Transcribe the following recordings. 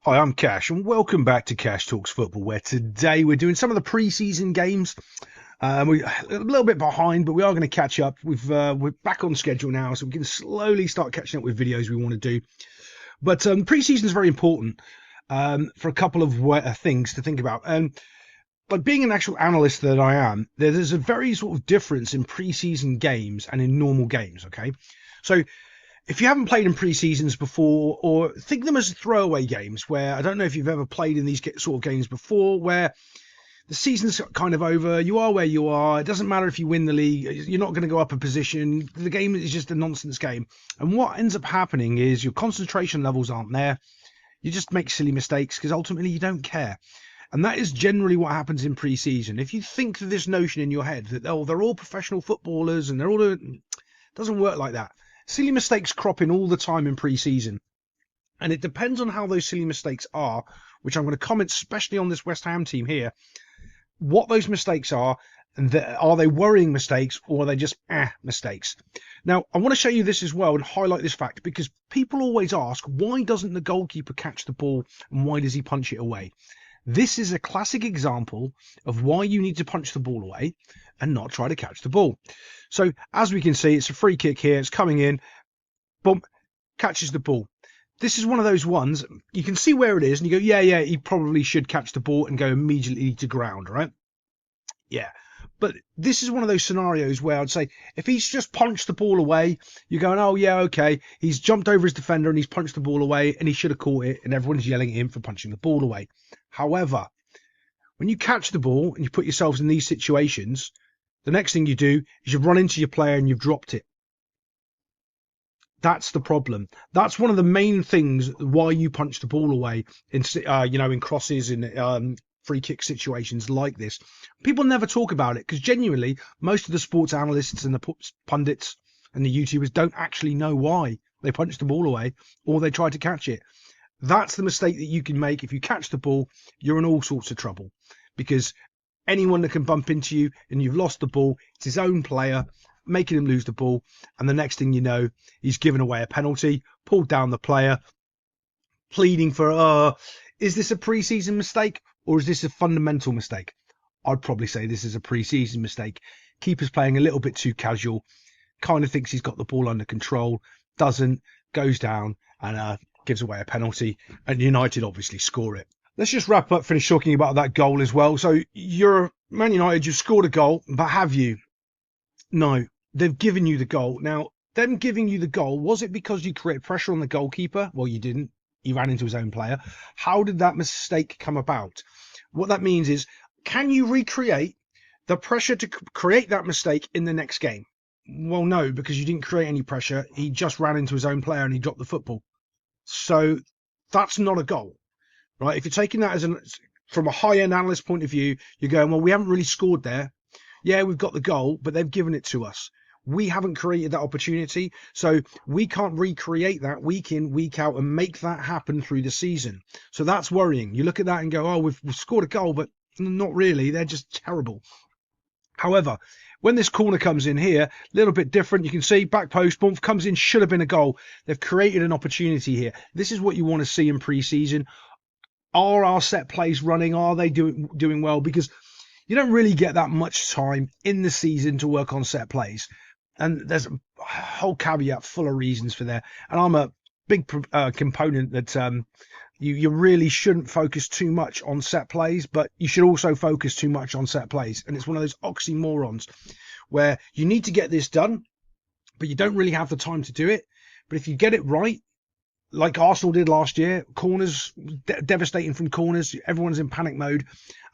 Hi, I'm Cash, and welcome back to Cash Talks Football, where today we're doing some of the pre-season games. We're a little bit behind, but we are going to catch up. We're back on schedule now, so we can slowly start catching up with videos we want to do. But pre-season is very important for a couple of things to think about. Like being an actual analyst that I am, there's a very sort of difference in pre-season games and in normal games. Okay, so if you haven't played in pre-seasons before, or think them as throwaway games, where I don't know if you've ever played in these sort of games before, where the season's kind of over, you are where you are, it doesn't matter if you win the league, you're not going to go up a position, the game is just a nonsense game. And what ends up happening is your concentration levels aren't there, you just make silly mistakes because ultimately you don't care. And that is generally what happens in pre-season. If you think of this notion in your head that they're all professional footballers and they're all it doesn't work like that. Silly mistakes crop in all the time in pre-season, and it depends on how those silly mistakes are, which I'm going to comment especially on this West Ham team here, what those mistakes are, and are they worrying mistakes or are they just mistakes. Now, I want to show you this as well and highlight this fact, because people always ask, why doesn't the goalkeeper catch the ball and why does he punch it away? This is a classic example of why you need to punch the ball away and not try to catch the ball. So as we can see, it's a free kick here. It's coming in. Boom, catches the ball. This is one of those ones, you can see where it is and you go, yeah, he probably should catch the ball and go immediately to ground, right? Yeah. But this is one of those scenarios where I'd say if he's just punched the ball away, you're going, oh, yeah, okay. He's jumped over his defender and he's punched the ball away and he should have caught it and everyone's yelling at him for punching the ball away. However, when you catch the ball and you put yourselves in these situations, the next thing you do is you run into your player and you've dropped it. That's the problem. That's one of the main things why you punch the ball away in, in crosses, in free kick situations like this. People never talk about it because genuinely, most of the sports analysts and the pundits and the YouTubers don't actually know why they punch the ball away or they try to catch it. That's the mistake that you can make. If you catch the ball, you're in all sorts of trouble because anyone that can bump into you and you've lost the ball, it's his own player, making him lose the ball. And the next thing you know, he's given away a penalty, pulled down the player, pleading for, is this a pre-season mistake or is this a fundamental mistake? I'd probably say this is a pre-season mistake. Keeper's playing a little bit too casual, kind of thinks he's got the ball under control, doesn't, goes down and gives away a penalty, and United obviously score it. Let's just wrap up, finish talking about that goal as well. So you're Man United, you've scored a goal, but have you? No, they've given you the goal. Now, them giving you the goal, was it because you created pressure on the goalkeeper? Well, you didn't. He ran into his own player. How did that mistake come about? What that means is, can you recreate the pressure to create that mistake in the next game? Well, no, because you didn't create any pressure. He just ran into his own player and he dropped the football. So that's not a goal, right? If you're taking that from a high-end analyst point of view, you're going, well, we haven't really scored there. Yeah, we've got the goal, but they've given it to us. We haven't created that opportunity, so we can't recreate that week in, week out and make that happen through the season. So that's worrying. You look at that and go, oh, we've scored a goal, but not really. They're just terrible. However, when this corner comes in here, a little bit different. You can see back post, bump comes in, should have been a goal. They've created an opportunity here. This is what you want to see in pre-season. Are our set plays running? Are they doing well? Because you don't really get that much time in the season to work on set plays. And there's a whole caveat full of reasons for that. And I'm a big component that you really shouldn't focus too much on set plays, but you should also focus too much on set plays. And it's one of those oxymorons where you need to get this done, but you don't really have the time to do it. But if you get it right, like Arsenal did last year, corners, devastating from corners, everyone's in panic mode.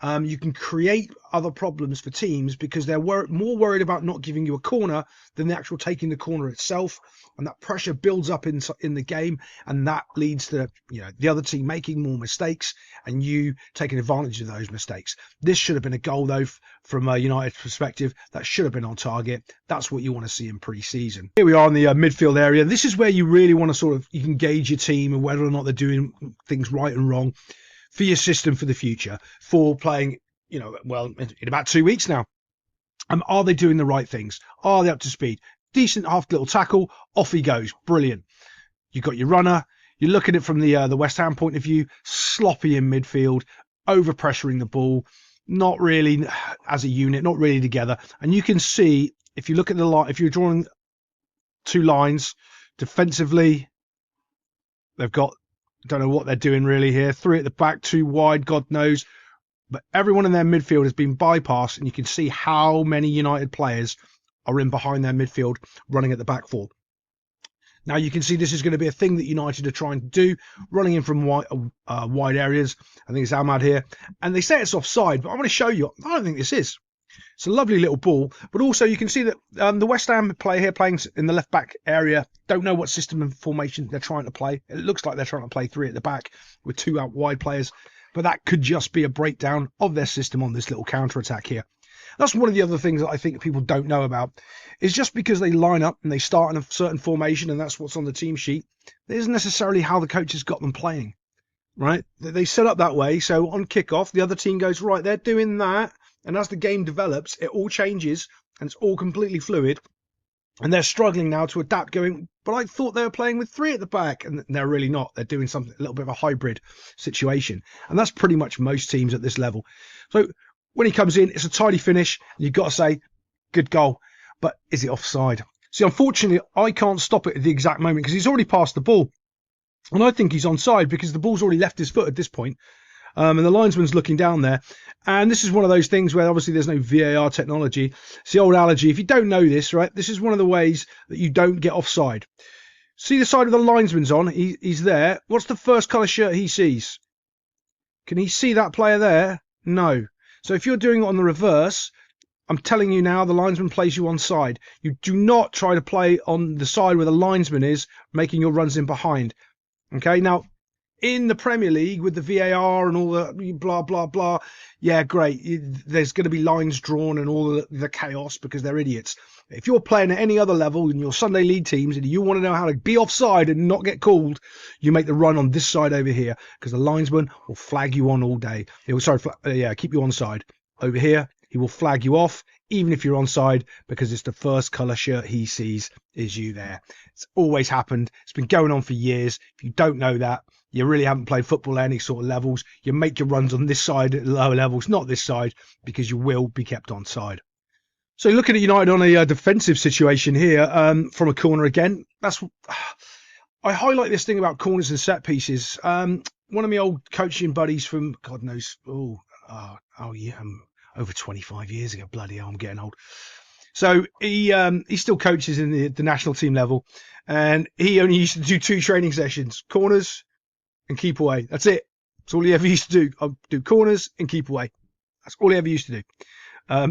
You can create other problems for teams because they're more worried about not giving you a corner than the actual taking the corner itself. And that pressure builds up in the game, and that leads to the other team making more mistakes and you taking advantage of those mistakes. This should have been a goal, though, from a United perspective. That should have been on target. That's what you want to see in pre-season. Here we are in the midfield area. This is where you really want to you can gauge your team and whether or not they're doing things right and wrong for your system for the future, for playing, in about 2 weeks now. Are they doing the right things? Are they up to speed? Decent half little tackle, off he goes. Brilliant. You've got your runner, You look at it from the West Ham point of view, sloppy in midfield, over pressuring the ball, not really as a unit, not really together. And you can see, if you look at the line, if you're drawing two lines defensively, they've got, don't know what they're doing really here. Three at the back, two wide, God knows. But everyone in their midfield has been bypassed, and you can see how many United players are in behind their midfield running at the back four. Now you can see this is going to be a thing that United are trying to do, running in from wide areas. I think it's Ahmad here. And they say it's offside, but I'm going to show you. I don't think this is. It's a lovely little ball. But also you can see that the West Ham player here playing in the left back area don't know what system and formation they're trying to play. It looks like they're trying to play three at the back with two out wide players. But that could just be a breakdown of their system on this little counter-attack here. That's one of the other things that I think people don't know about, is just because they line up and they start in a certain formation and that's what's on the team sheet, that isn't necessarily how the coach has got them playing, right? They set up that way, so on kickoff, the other team goes, right, they're doing that, and as the game develops, it all changes and it's all completely fluid, and they're struggling now to adapt, going, but I thought they were playing with three at the back, and they're really not. They're doing something, a little bit of a hybrid situation, and that's pretty much most teams at this level. So when he comes in, it's a tidy finish. You've got to say, good goal. But is it offside? See, unfortunately, I can't stop it at the exact moment because he's already passed the ball. And I think he's onside because the ball's already left his foot at this point. And the linesman's looking down there. And this is one of those things where obviously there's no VAR technology. It's the old allergy. If you don't know this, right, this is one of the ways that you don't get offside. See the side of the linesman's on. He's there. What's the first colour shirt he sees? Can he see that player there? No. So if you're doing it on the reverse, I'm telling you now, the linesman plays you onside. You do not try to play on the side where the linesman is, making your runs in behind. Okay, now, in the Premier League with the VAR and all the blah, blah, blah, yeah, great. There's going to be lines drawn and all the chaos because they're idiots. If you're playing at any other level in your Sunday league teams and you want to know how to be offside and not get called, you make the run on this side over here because the linesman will flag you on all day. He will, keep you onside. Over here, he will flag you off even if you're onside because it's the first colour shirt he sees is you there. It's always happened. It's been going on for years. If you don't know that, you really haven't played football at any sort of levels. You make your runs on this side at lower levels, not this side, because you will be kept onside. So looking at United on a defensive situation here from a corner again, I highlight this thing about corners and set pieces. One of my old coaching buddies from, God knows, over 25 years ago, bloody hell, I'm getting old. So he still coaches in the national team level, and he only used to do 2 training sessions, corners and keep away. That's it. That's all he ever used to do. I'll do corners and keep away. That's all he ever used to do.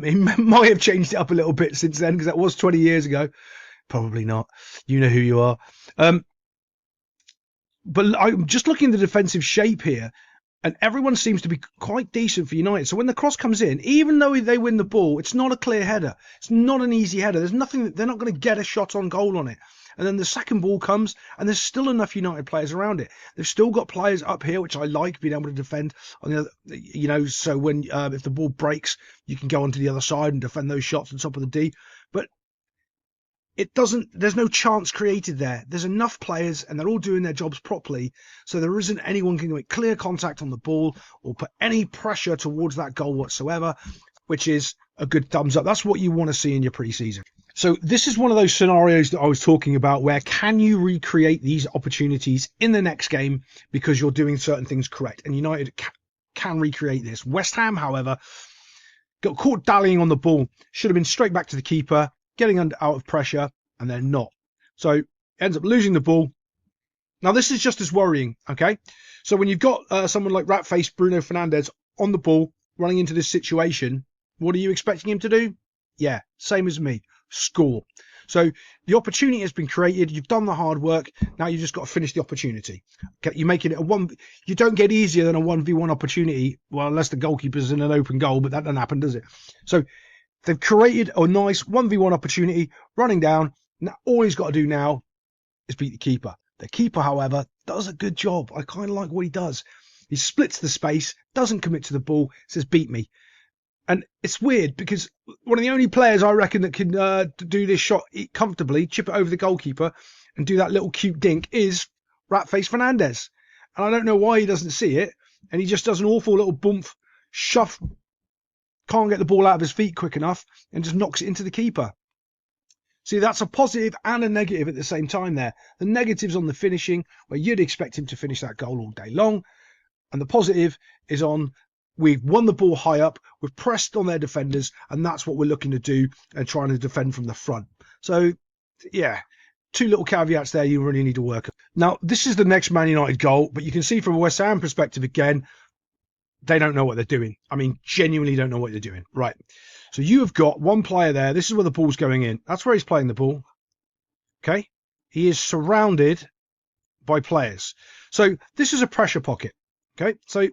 He might have changed it up a little bit since then because that was 20 years ago. Probably not. You know who you are. But I'm just looking at the defensive shape here, and everyone seems to be quite decent for United. So when the cross comes in, even though they win the ball, it's not a clear header. It's not an easy header. There's nothing. They're not going to get a shot on goal on it. And then the second ball comes, and there's still enough United players around it. They've still got players up here, which I like, being able to defend on the other, so when if the ball breaks, you can go onto the other side and defend those shots on top of the D. But there's no chance created there. There's enough players, and they're all doing their jobs properly, so there isn't anyone can make clear contact on the ball or put any pressure towards that goal whatsoever, which is a good thumbs up. That's what you want to see in your pre-season. So this is one of those scenarios that I was talking about where can you recreate these opportunities in the next game because you're doing certain things correct, and United can recreate this. West Ham, however, got caught dallying on the ball. Should have been straight back to the keeper, getting out of pressure, and they're not. So ends up losing the ball. Now this is just as worrying, okay? So when you've got someone like rat-faced Bruno Fernandes on the ball running into this situation, what are you expecting him to do? Yeah, same as me. Score. So the opportunity has been created. You've done the hard work. Now you've just got to finish the opportunity. Okay, you're making it a one. You don't get easier than a 1v1 opportunity. Well, unless the goalkeeper's in an open goal, but that doesn't happen, does it? So they've created a nice 1v1 opportunity running down. Now all he's got to do now is beat the keeper. The keeper, however, does a good job. I kind of like what he does. He splits the space, doesn't commit to the ball, says beat me. And it's weird because one of the only players I reckon that can do this shot comfortably, chip it over the goalkeeper and do that little cute dink is Rat-Face Fernandes. And I don't know why he doesn't see it. And he just does an awful little bump, shove, can't get the ball out of his feet quick enough, and just knocks it into the keeper. See, that's a positive and a negative at the same time there. The negative's on the finishing, where you'd expect him to finish that goal all day long. And the positive is on, we've won the ball high up, we've pressed on their defenders, and that's what we're looking to do and trying to defend from the front. So, yeah, two little caveats there you really need to work on. Now, this is the next Man United goal, but you can see from a West Ham perspective again, they don't know what they're doing. I mean, genuinely don't know what they're doing. Right. So you have got one player there. This is where the ball's going in. That's where he's playing the ball. Okay. He is surrounded by players. So this is a pressure pocket. Okay. So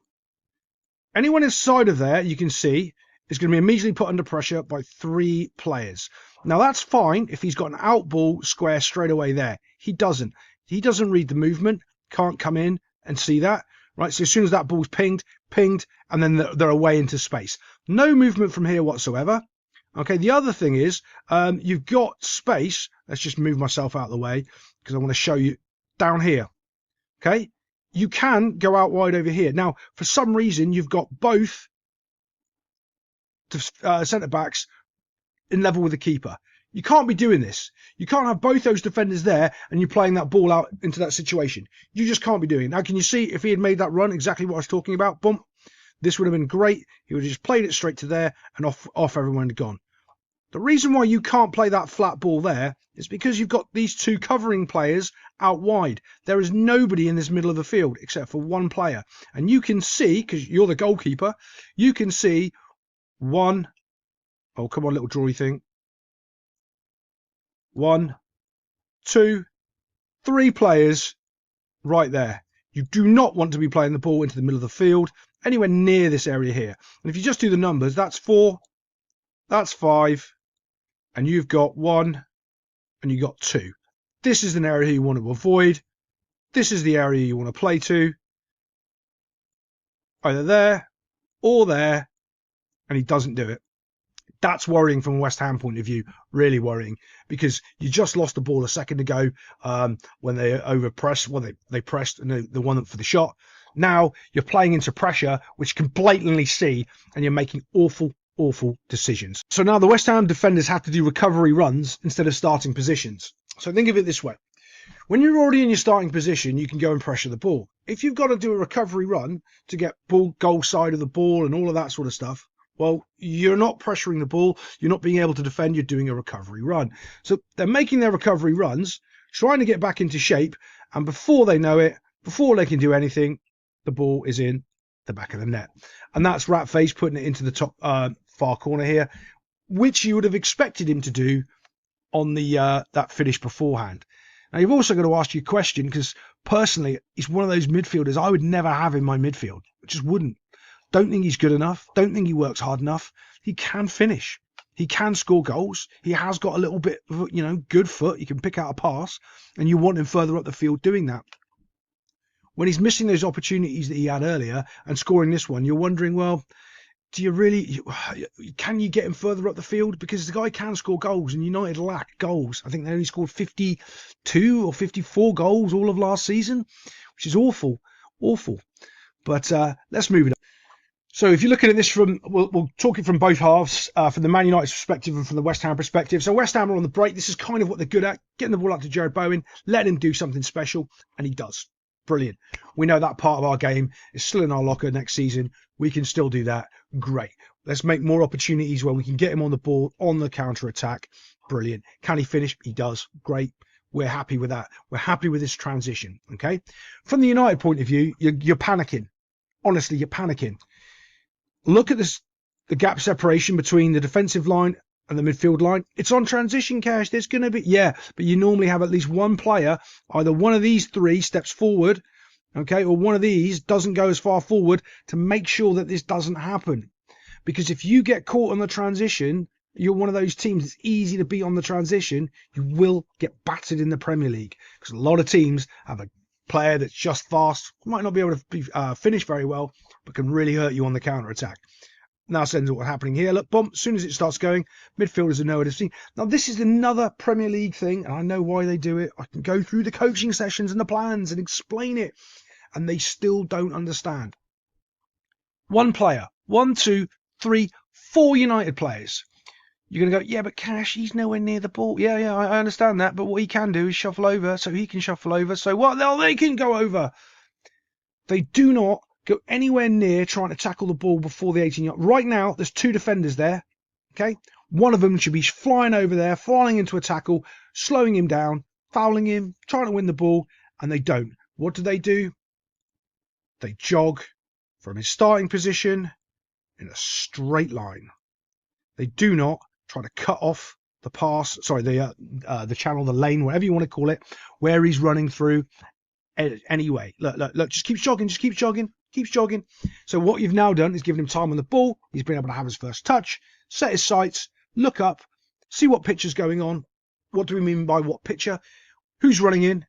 anyone inside of there, you can see, is going to be immediately put under pressure by 3 players. Now that's fine if he's got an out ball square straight away there. He doesn't. He doesn't read the movement, can't come in and see that. Right, so as soon as that ball's pinged, and then they're away into space. No movement from here whatsoever. Okay, the other thing is you've got space. Let's just move myself out of the way because I want to show you down here. Okay, you can go out wide over here. Now, for some reason, you've got both centre-backs in level with the keeper. You can't be doing this. You can't have both those defenders there and you're playing that ball out into that situation. You just can't be doing it. Now, can you see if he had made that run exactly what I was talking about? Boom. This would have been great. He would have just played it straight to there and off everyone had gone. The reason why you can't play that flat ball there is because you've got these 2 covering players out wide. There is nobody in this middle of the field except for one player. And you can see, because you're the goalkeeper, you can see one. Oh, come on, little drawy thing. 1, 2, 3 players right there. You do not want to be playing the ball into the middle of the field, anywhere near this area here. And if you just do the numbers, that's 4, that's 5, and you've got 1, and you've got 2. This is an area you want to avoid. This is the area you want to play to. Either there or there, and he doesn't do it. That's worrying from a West Ham point of view, really worrying, because you just lost the ball a second ago when they overpressed. Well, they pressed and they won for the shot. Now you're playing into pressure, which you can blatantly see, and you're making awful decisions. So now the West Ham defenders have to do recovery runs instead of starting positions. So think of it this way. When you're already in your starting position, you can go and pressure the ball. If you've got to do a recovery run to get goal side of the ball and all of that sort of stuff, well, you're not pressuring the ball. You're not being able to defend. You're doing a recovery run. So they're making their recovery runs, trying to get back into shape. And before they know it, before they can do anything, the ball is in the back of the net. And that's Rat-Face putting it into the top far corner here, which you would have expected him to do on the that finish beforehand. Now, you've also got to ask your question, because personally, he's one of those midfielders I would never have in my midfield. I just wouldn't. Don't think he's good enough. Don't think he works hard enough. He can finish. He can score goals. He has got a little bit of, good foot. He can pick out a pass, and you want him further up the field doing that. When he's missing those opportunities that he had earlier and scoring this one, you're wondering, well, can you get him further up the field? Because the guy can score goals, and United lack goals. I think they only scored 52 or 54 goals all of last season, which is awful. But let's move it on. So if you're looking at this we'll talk it from both halves, from the Man United perspective and from the West Ham perspective. So West Ham are on the break. This is kind of what they're good at, getting the ball up to Jared Bowen, letting him do something special, and he does. Brilliant. We know that part of our game is still in our locker next season. We can still do that. Great. Let's make more opportunities where we can get him on the ball, on the counter-attack. Brilliant. Can he finish? He does. Great. We're happy with that. We're happy with this transition. Okay. From the United point of view, you're panicking. Honestly, you're panicking. Look at this, the gap separation between the defensive line and the midfield line. It's on transition, Cash. There's going to be, but you normally have at least one player, either one of these 3 steps forward, okay, or one of these doesn't go as far forward to make sure that this doesn't happen. Because if you get caught on the transition, you're one of those teams that's easy to beat on the transition, you will get battered in the Premier League. Because a lot of teams have a player that's just fast, might not be able to finish very well, but can really hurt you on the counter-attack. Now sends what's happening here. Look, boom, as soon as it starts going, midfielders are nowhere to see. Now, this is another Premier League thing, and I know why they do it. I can go through the coaching sessions and the plans and explain it, and they still don't understand. One player, 1, 2, 3, 4 United players. You're going to go, yeah, but Cash, he's nowhere near the ball. Yeah, I understand that, but what he can do is shuffle over, so he can shuffle over. So what? Well, they can go over. They do not go anywhere near trying to tackle the ball before the 18-yard. Right now, there's 2 defenders there. Okay, one of them should be flying over there, flying into a tackle, slowing him down, fouling him, trying to win the ball, and they don't. What do? They jog from his starting position in a straight line. They do not try to cut off the pass, the channel, the lane, whatever you want to call it, where he's running through. Anyway, look, just keeps jogging. So what you've now done is given him time on the ball. He's been able to have his first touch, set his sights, look up, see what picture's going on. What do we mean by what picture? Who's running in?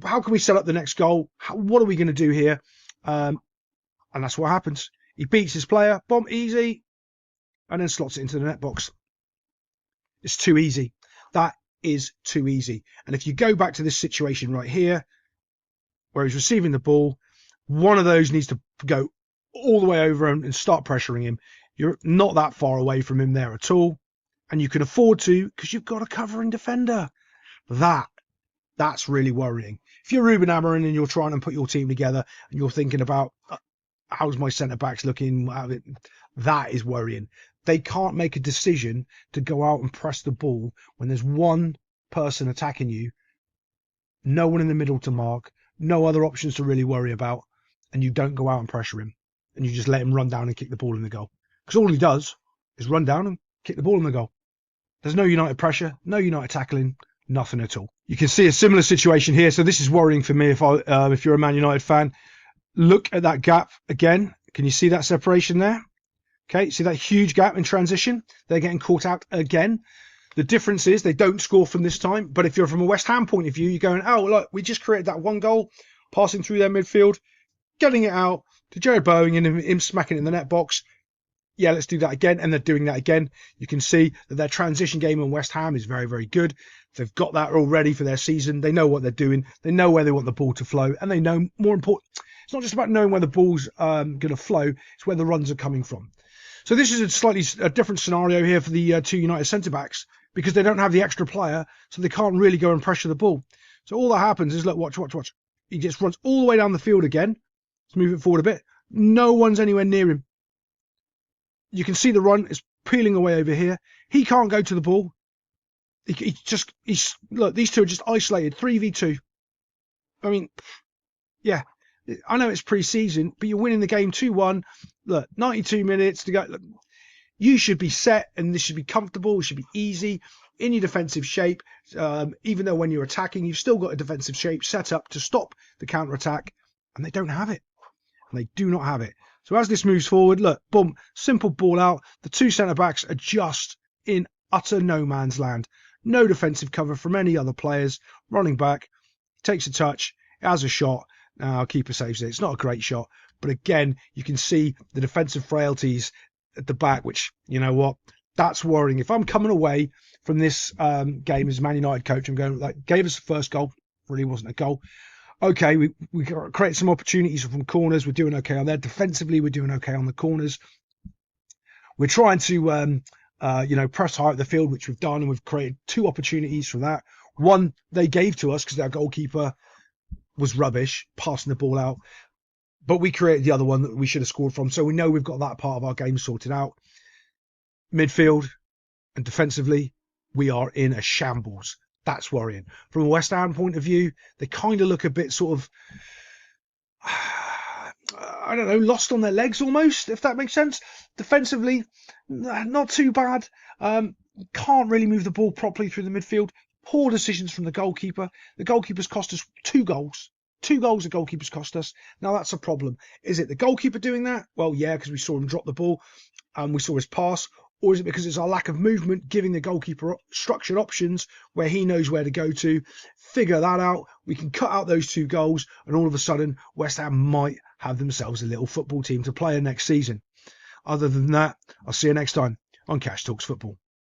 How can we set up the next goal? What are we going to do here? And that's what happens. He beats his player, bomb, easy, and then slots it into the net box. It's too easy. That is too easy. And if you go back to this situation right here, where he's receiving the ball, one of those needs to go all the way over him and start pressuring him. You're not that far away from him there at all. And you can afford to, because you've got a covering defender. That's really worrying. If you're Ruben Amorim and you're trying to put your team together and you're thinking about how's my centre-backs looking, that is worrying. They can't make a decision to go out and press the ball when there's one person attacking you, no one in the middle to mark, no other options to really worry about, and you don't go out and pressure him, and you just let him run down and kick the ball in the goal. Because all he does is run down and kick the ball in the goal. There's no United pressure, no United tackling, nothing at all. You can see a similar situation here. So this is worrying for me if you're a Man United fan. Look at that gap again. Can you see that separation there? Okay, see that huge gap in transition? They're getting caught out again. The difference is they don't score from this time. But if you're from a West Ham point of view, you're going, oh, look, we just created that one goal, passing through their midfield, getting it out to Jared Bowen and him smacking it in the net box. Yeah, let's do that again. And they're doing that again. You can see that their transition game in West Ham is very, very good. They've got that all ready for their season. They know what they're doing. They know where they want the ball to flow. And they know, more important, it's not just about knowing where the ball's going to flow. It's where the runs are coming from. So this is a slightly different scenario here for the 2 United centre-backs, because they don't have the extra player, so they can't really go and pressure the ball. So all that happens is, look, watch. He just runs all the way down the field again. Let's move it forward a bit. No one's anywhere near him. You can see the run is peeling away over here. He can't go to the ball. Look, these two are just isolated, 3v2. I mean, yeah, I know it's pre-season, but you're winning the game 2-1. Look, 92 minutes to go. Look, you should be set, and this should be comfortable. It should be easy in your defensive shape. Even though when you're attacking, you've still got a defensive shape set up to stop the counter-attack, and they don't have it. And they do not have it. So as this moves forward, look, boom, simple ball out. The 2 centre-backs are just in utter no man's land. No defensive cover from any other players. Running back, takes a touch, has a shot. Now, keeper saves it. It's not a great shot. But again, you can see the defensive frailties at the back, which, you know what, that's worrying. If I'm coming away from this game as Man United coach, I'm going, like, gave us the first goal. Really wasn't a goal. Okay, we create some opportunities from corners. We're doing okay on there. Defensively, we're doing okay on the corners. We're trying to, press high at the field, which we've done, and we've created 2 opportunities from that. One they gave to us because our goalkeeper was rubbish, passing the ball out. But we created the other one that we should have scored from. So we know we've got that part of our game sorted out. Midfield and defensively, we are in a shambles. That's worrying. From a West Ham point of view, they kind of look a bit sort of, I don't know, lost on their legs almost, if that makes sense. Defensively, not too bad. Can't really move the ball properly through the midfield. Poor decisions from the goalkeeper. The goalkeeper's cost us 2 goals. 2 goals the goalkeeper's cost us. Now that's a problem. Is it the goalkeeper doing that? Well, yeah, because we saw him drop the ball and we saw his pass. Or is it because it's our lack of movement, giving the goalkeeper structured options where he knows where to go to? Figure that out. We can cut out those 2 goals, and all of a sudden, West Ham might have themselves a little football team to play in next season. Other than that, I'll see you next time on Cash Talks Football.